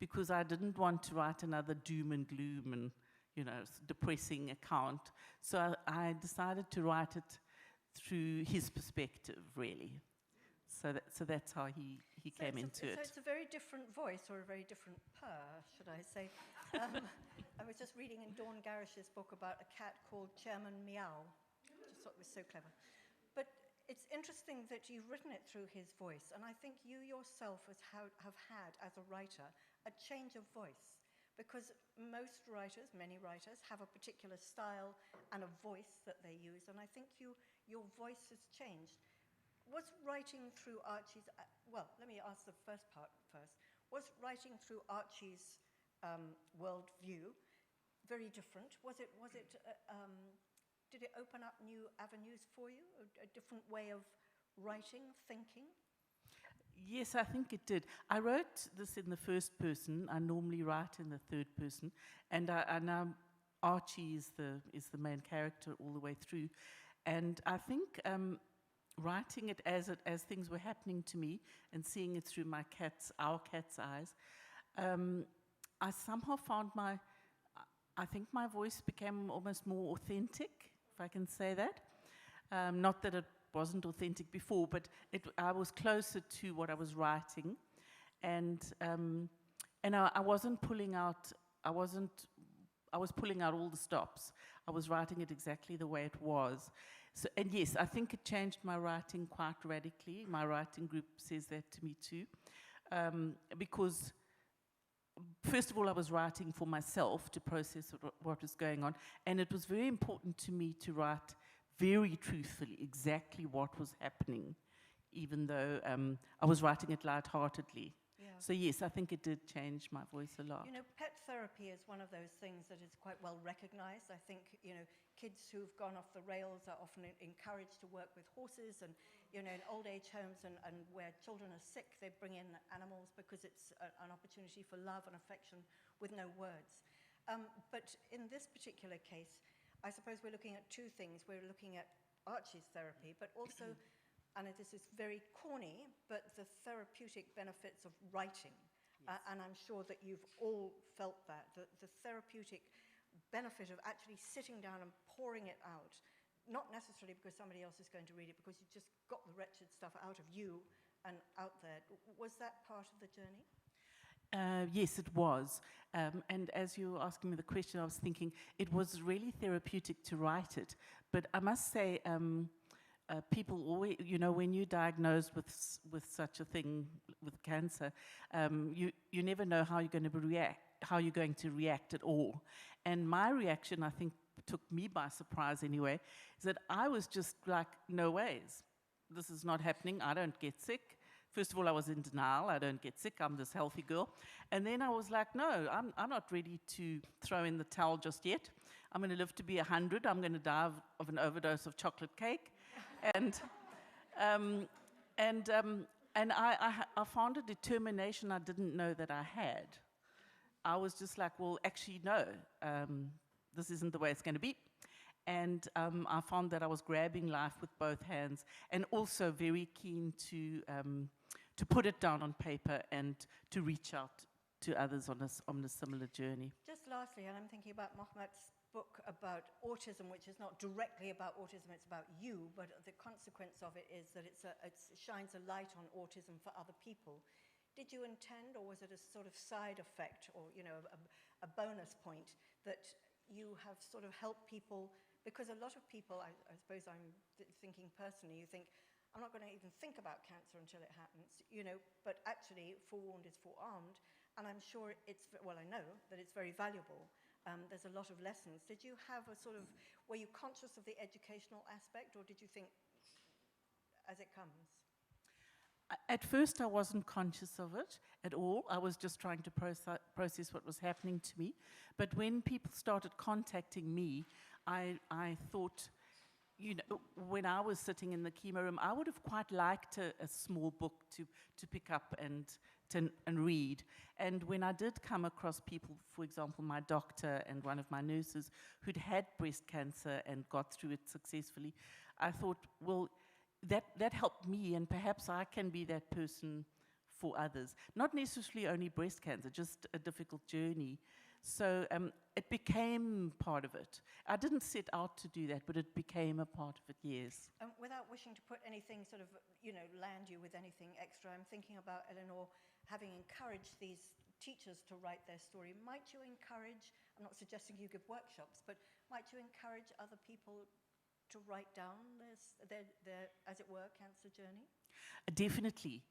because I didn't want to write another doom and gloom and, depressing account. So I decided to write it through his perspective, really. So that's how he came into it. So it's a very different voice, or a very different purr, should I say. I was just reading in Dawn Garish's book about a cat called Chairman Meow. Just thought it was so clever. But it's interesting that you've written it through his voice, and I think you yourself have had, as a writer, a change of voice. because most writers, many writers, have a particular style and a voice that they use, and I think your voice has changed. Was writing through Archie's, well, let me ask the first part first. Was writing through Archie's worldview very different? Did it open up new avenues for you, a different way of writing, thinking? Yes, I think it did. I wrote this in the first person. I normally write in the third person, and I now Archie is the main character all the way through, and I think writing it as things were happening to me and seeing it through our cat's eyes, I somehow found I think my voice became almost more authentic, if I can say that. Not that it wasn't authentic before, but I was closer to what I was writing, and I wasn't pulling out. I was pulling out all the stops. I was writing it exactly the way it was. So, and yes, I think it changed my writing quite radically. My writing group says that to me too, because first of all, I was writing for myself to process what was going on, and it was very important to me to write very truthfully exactly what was happening, even though I was writing it lightheartedly. Yeah. So yes, I think it did change my voice a lot. You know, pet therapy is one of those things that is quite well recognized. I think, you know, kids who've gone off the rails are often encouraged to work with horses, and, you know, in old age homes and where children are sick, they bring in animals because it's an opportunity for love and affection with no words. But in this particular case, I suppose we're looking at two things. We're looking at Archie's therapy, but also, and this is very corny, but the therapeutic benefits of writing. Yes. And I'm sure that you've all felt that, the therapeutic benefit of actually sitting down and pouring it out, not necessarily because somebody else is going to read it, because you've just got the wretched stuff out of you and out there. Was that part of the journey? Yes, it was. And as you were asking me the question, I was thinking it was really therapeutic to write it. But I must say, people always, you know, when you're diagnosed with such a thing, with cancer, you never know how you're going to react at all. And my reaction, I think, took me by surprise anyway, is that I was just like, no ways. This is not happening. I don't get sick. First of all, I was in denial. I don't get sick. I'm this healthy girl. And then I was like, no, I'm not ready to throw in the towel just yet. I'm going to live to be 100. I'm going to die of an overdose of chocolate cake. And I found a determination I didn't know that I had. I was just like, well, actually, no, this isn't the way it's going to be. And I found that I was grabbing life with both hands, and also very keen to put it down on paper and to reach out to others on a similar journey. Just lastly, and I'm thinking about Mogamad's book about autism, which is not directly about autism, it's about you, but the consequence of it is that it shines a light on autism for other people. Did you intend, or was it a sort of side effect, or, you know, a bonus point that you have sort of helped people? Because a lot of people, I suppose I'm thinking personally, you think, I'm not going to even think about cancer until it happens, you know, but actually forewarned is forearmed, and I'm sure I know that it's very valuable. There's a lot of lessons. Did you have were you conscious of the educational aspect, or did you think as it comes? At first, I wasn't conscious of it at all. I was just trying to process what was happening to me. But when people started contacting me, I thought, you know, when I was sitting in the chemo room, I would have quite liked a small book to pick up and read. And when I did come across people, for example, my doctor and one of my nurses who'd had breast cancer and got through it successfully, I thought, well, that helped me, and perhaps I can be that person for others. Not necessarily only breast cancer, just a difficult journey. So it became part of it. I didn't set out to do that, but it became a part of it, yes. Without wishing to put anything sort of, you know, land you with anything extra, I'm thinking about Eleanor having encouraged these teachers to write their story. Might you encourage, I'm not suggesting you give workshops, but might you encourage other people to write down their, as it were, cancer journey? Definitely.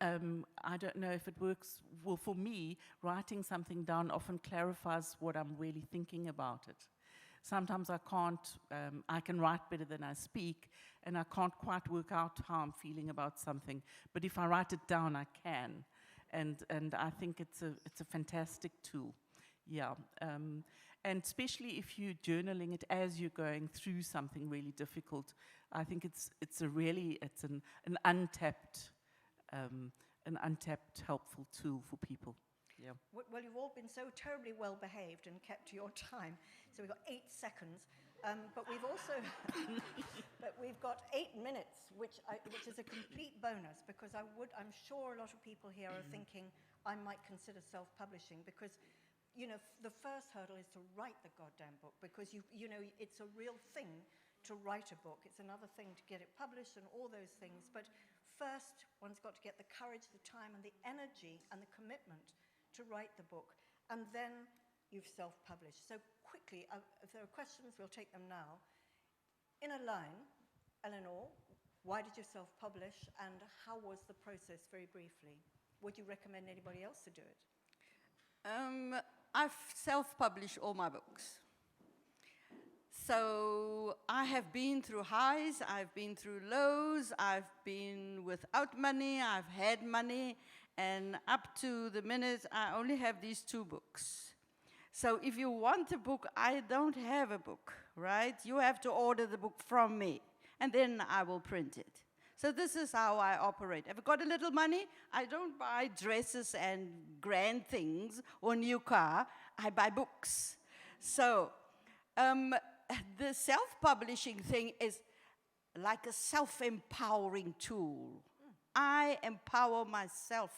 I don't know if it works. Well, for me, writing something down often clarifies what I'm really thinking about it. Sometimes I can't, I can write better than I speak, and I can't quite work out how I'm feeling about something. But if I write it down, I can. And I think it's a fantastic tool. Yeah. And especially if you're journaling it as you're going through something really difficult, I think it's an untapped helpful tool for people. Yeah. Well, you've all been so terribly well behaved and kept to your time. So we've got 8 seconds, but we've also, but we've got 8 minutes, which is a complete bonus, because I'm sure a lot of people here are thinking I might consider self-publishing, because you know, the first hurdle is to write the goddamn book, because you know, it's a real thing to write a book. It's another thing to get it published and all those things. But first, one's got to get the courage, the time, and the energy and the commitment to write the book. And then you've self-published. So quickly, if there are questions, we'll take them now. In a line, Eleanor, why did you self-publish, and how was the process, very briefly? Would you recommend anybody else to do it? I've self-published all my books. So I have been through highs, I've been through lows, I've been without money, I've had money, and up to the minute I only have these 2 books. So if you want a book, I don't have a book, right? You have to order the book from me, and then I will print it. So this is how I operate. If I've got a little money, I don't buy dresses and grand things or new car. I buy books. So the self-publishing thing is like a self-empowering tool. I empower myself.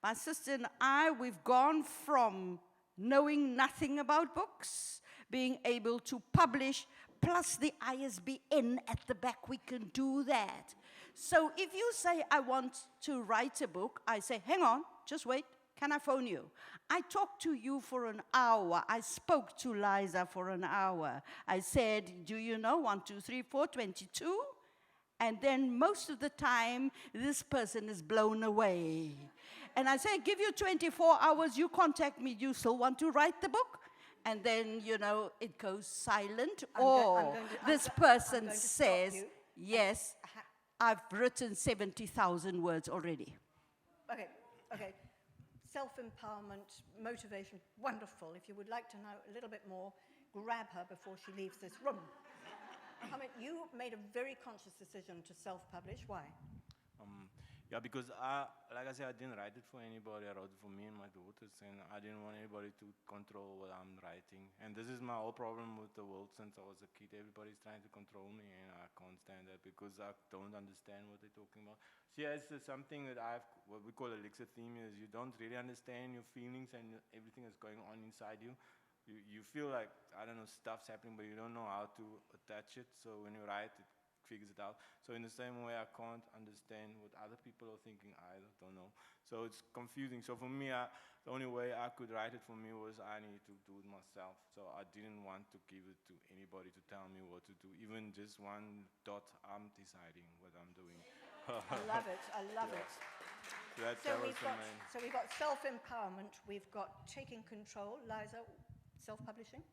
My sister and I, we've gone from knowing nothing about books, being able to publish, plus the ISBN at the back, we can do that. So if you say, I want to write a book, I say, hang on, just wait, can I phone you? I talked to you for an hour. I spoke to Liza for an hour. I said, do you know 1, 2, 3, 4, 22? And then most of the time, this person is blown away. And I say, give you 24 hours, you contact me, you still want to write the book? And then, you know, it goes silent, or this person says, yes, I've written 70,000 words already. Okay. Self-empowerment, motivation, wonderful. If you would like to know a little bit more, grab her before she leaves this room. I mean, you made a very conscious decision to self-publish. Why? Yeah, because like I said, I didn't write it for anybody. I wrote it for me and my daughters, and I didn't want anybody to control what I'm writing. And this is my whole problem with the world since I was a kid. Everybody's trying to control me, and I can't stand that because I don't understand what they're talking about. So yeah, it's something that what we call alexithymia, is you don't really understand your feelings and everything that's going on inside you. You feel like, I don't know, stuff's happening, but you don't know how to attach it. So when you write, it figures it out. So in the same way, I can't understand what other people are thinking either, don't know. So it's confusing. So for me, the only way I could write it for me was I need to do it myself. So I didn't want to give it to anybody to tell me what to do. Even just one dot, I'm deciding what I'm doing. I love it. So we've got self-empowerment, we've got taking control. Liza, self-publishing?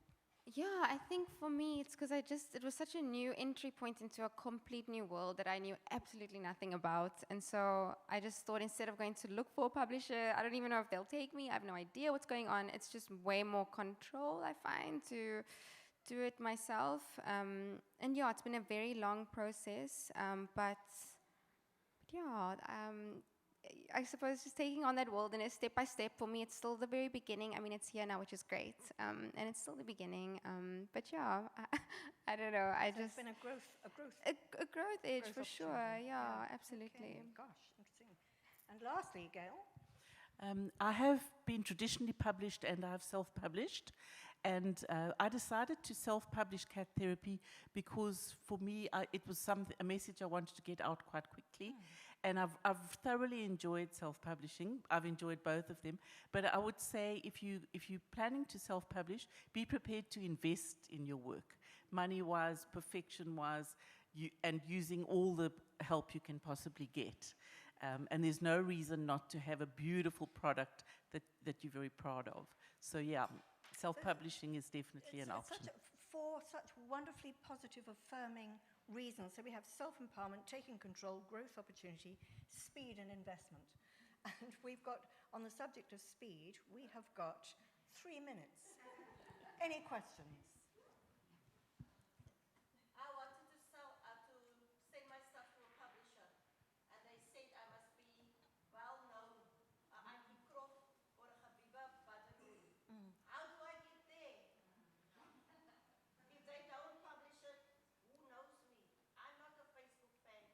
Yeah, I think for me, it's because it was such a new entry point into a complete new world that I knew absolutely nothing about. And so I just thought, instead of going to look for a publisher, I don't even know if they'll take me, I have no idea what's going on. It's just way more control, I find, to do it myself. And yeah, it's been a very long process, but yeah, I suppose just taking on that wilderness step by step, for me, it's still the very beginning. I mean, it's here now, which is great, and it's still the beginning. But yeah, I don't know. It's been a growth edge for sure. Yeah, absolutely. Okay. Gosh, interesting. And lastly, Gail? I have been traditionally published, and I have self-published. And I decided to self-publish Cat Therapy because, for me, it was a message I wanted to get out quite quickly. And I've thoroughly enjoyed self-publishing. I've enjoyed both of them. But I would say, if you're planning to self-publish, be prepared to invest in your work. money-wise, perfection-wise, and using all the help you can possibly get. And there's no reason not to have a beautiful product that you're very proud of. So yeah, self-publishing is definitely an option. For such wonderfully positive, affirming reasons. So we have self-empowerment, taking control, growth opportunity, speed and investment. And we've got, on the subject of speed, we have got 3 minutes. Any questions? I wanted to send my stuff to a publisher, and they said I must be well known. I'm Prof or Habiba Badalou. How do I get there? If they don't publish it, who knows me? I'm not a Facebook fan.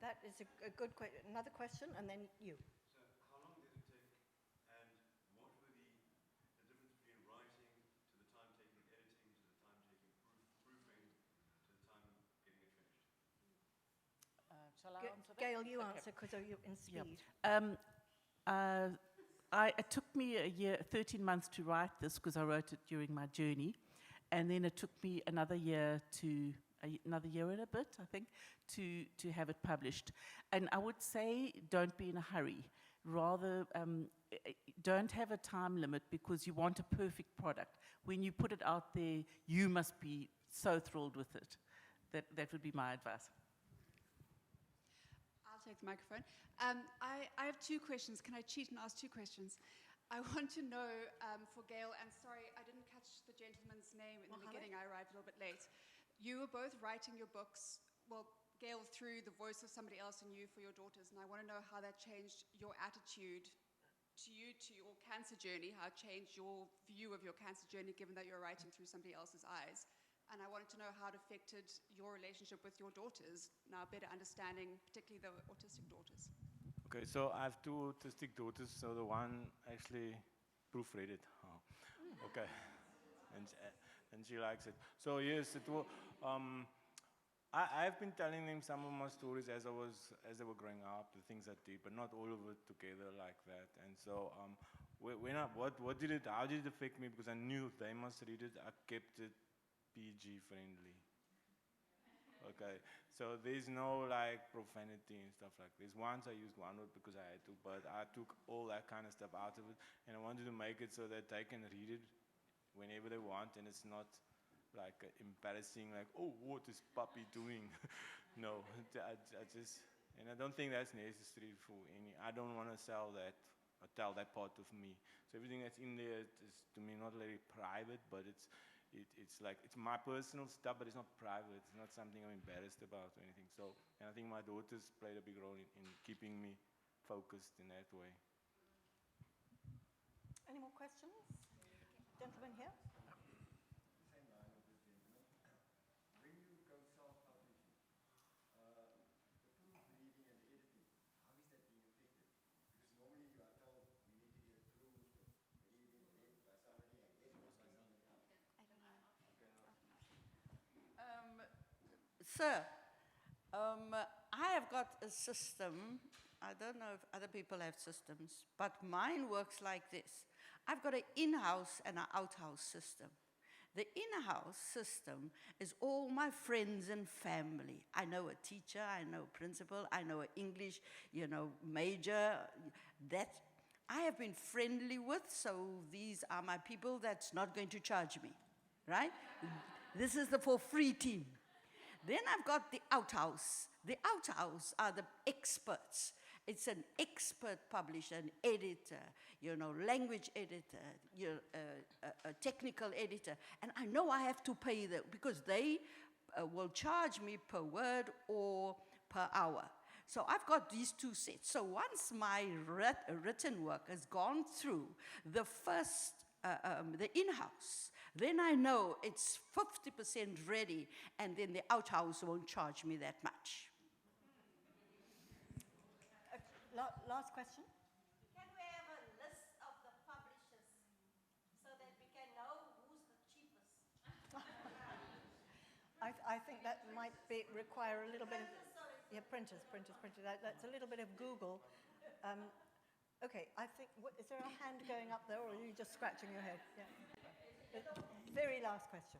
That is a good question. Another question, and then you. So how long did it take, and what were the difference between writing to the time taking editing, to the time taking proofing, to the time getting it finished? Shall I answer that? Gail, you Okay. answer because you're in speed. It took me 13 months to write this because I wrote it during my journey. And then it took me another year and a bit, I think, to have it published. And I would say don't be in a hurry. Rather, don't have a time limit because you want a perfect product. When you put it out there, you must be so thrilled with it. That would be my advice. I'll take the microphone. I have 2 questions. Can I cheat and ask 2 questions? I want to know for Gail, and sorry, I didn't catch the gentleman's name in the beginning. I arrived a little bit late. You were both writing your books, well, Gail through the voice of somebody else and you for your daughters, and I want to know how that changed your attitude to your cancer journey, how it changed your view of your cancer journey given that you're writing through somebody else's eyes. And I wanted to know how it affected your relationship with your daughters, now better understanding particularly the autistic daughters. Okay, so I have 2 autistic daughters. So the one actually proofread it. Oh. Okay, and she likes it. So yes, it will. I've been telling them some of my stories as they were growing up, the things I did, but not all of it together like that. And so how did it affect me? Because I knew they must read it. I kept it PG friendly. Okay, so there's no like profanity and stuff like this. Once I used one word because I had to, but I took all that kind of stuff out of it, and I wanted to make it so that they can read it whenever they want, and it's not like embarrassing, like, oh, what is puppy doing? No, I just, and I don't think that's necessary for any. I don't want to sell that or tell that part of me. So everything that's in there is to me not very private, but it's like, it's my personal stuff, but it's not private. It's not something I'm embarrassed about or anything. So, and I think my daughters played a big role in keeping me focused in that way. Any more questions? Gentleman here. Same line with this gentleman. When you go self-publishing, the proofreading and the editing, how is that being affected? Because normally you are told you need to get it proofed, read by somebody and edited by somebody else. Sir, I have got a system. I don't know if other people have systems, but mine works like this. I've got an in-house and an out-house system. The in-house system is all my friends and family. I know a teacher, I know a principal, I know an English, major, that I have been friendly with, so these are my people that's not going to charge me, right? This is the for free team. Then I've got the outhouse. The outhouse are the experts. It's an expert publisher, an editor, language editor, a technical editor. And I know I have to pay them because they will charge me per word or per hour. So I've got these 2 sets. So once my written work has gone through the first, the in-house, then I know it's 50% ready, and then the outhouse won't charge me that much. Last question. Can we have a list of the publishers so that we can know who's the cheapest? I think that might require a little bit of... Yeah, printers. That's a little bit of Google. Okay, I think... is there a hand going up there, or are you just scratching your head? Yeah. Very last question.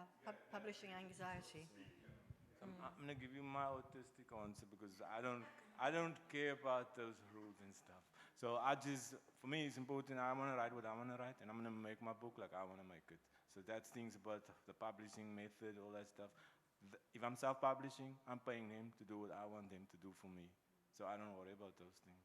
Yeah, publishing anxiety. So I'm gonna give you my autistic answer because I don't care about those rules and stuff. So for me, it's important. I wanna write what I wanna write, and I'm gonna make my book like I wanna make it. So that's things about the publishing method, all that stuff. If I'm self-publishing, I'm paying them to do what I want them to do for me. So I don't worry about those things.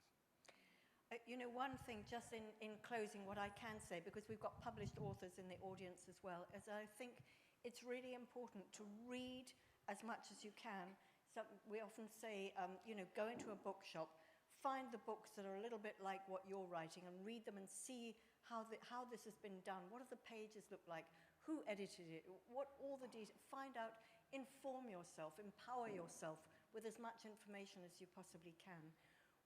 You know, one thing, just in closing, what I can say, because we've got published authors in the audience as well, is I think it's really important to read as much as you can. So we often say, you know, go into a bookshop, find the books that are a little bit like what you're writing and read them and see how this has been done. What do the pages look like? Who edited it? What all the details? Find out, inform yourself, empower yourself with as much information as you possibly can.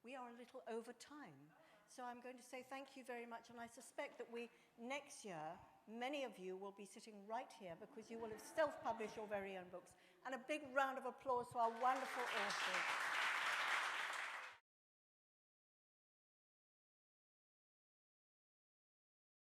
We are a little over time. So I'm going to say thank you very much, and I suspect that next year, many of you will be sitting right here because you will have self-published your very own books. And a big round of applause to our wonderful authors.